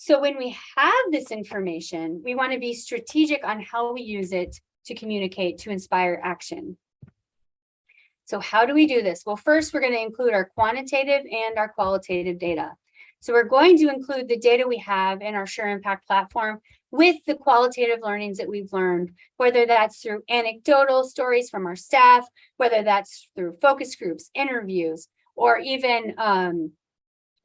So when we have this information, we want to be strategic on how we use it to communicate, to inspire action. So how do we do this? Well, first, we're going to include our quantitative and our qualitative data. So we're going to include the data we have in our Sure Impact platform with the qualitative learnings that we've learned, whether that's through anecdotal stories from our staff, whether that's through focus groups, interviews, or even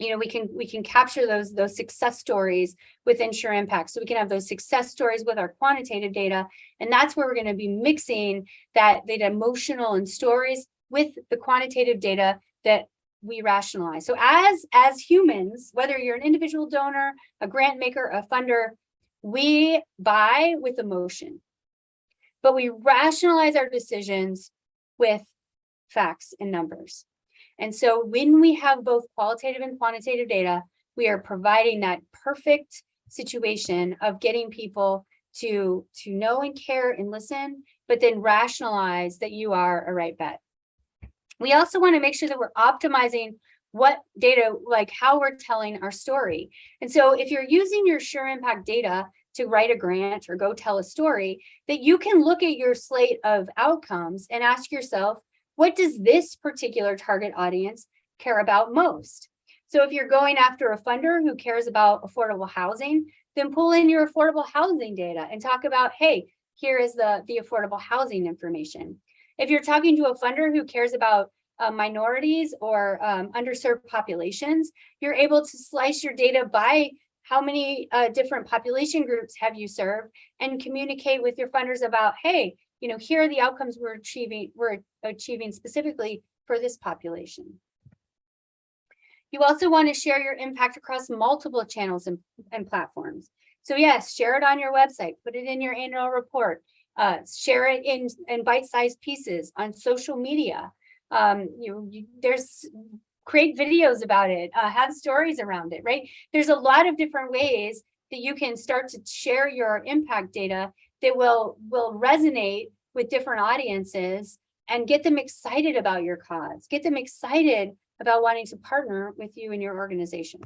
we can capture those success stories within Sure Impact. So we can have those success stories with our quantitative data, and that's where we're going to be mixing that emotional and stories with the quantitative data that we rationalize. So as humans, whether you're an individual donor, a grant maker, a funder, we buy with emotion, but we rationalize our decisions with facts and numbers. And so when we have both qualitative and quantitative data, we are providing that perfect situation of getting people to know and care and listen, but then rationalize that you are a right bet. We also want to make sure that we're optimizing what data, like how we're telling our story. And so if you're using your Sure Impact data to write a grant or go tell a story, that you can look at your slate of outcomes and ask yourself, what does this particular target audience care about most? So if you're going after a funder who cares about affordable housing, then pull in your affordable housing data and talk about, hey, here is the affordable housing information. If you're talking to a funder who cares about minorities or underserved populations, you're able to slice your data by how many different population groups have you served and communicate with your funders about, hey, here are the outcomes we're achieving specifically for this population. You also want to share your impact across multiple channels and platforms. So yes, share it on your website, put it in your annual report, share it in bite-sized pieces on social media. There's create videos about it, have stories around it, right? There's a lot of different ways that you can start to share your impact data that will resonate with different audiences and get them excited about your cause, get them excited about wanting to partner with you and your organization.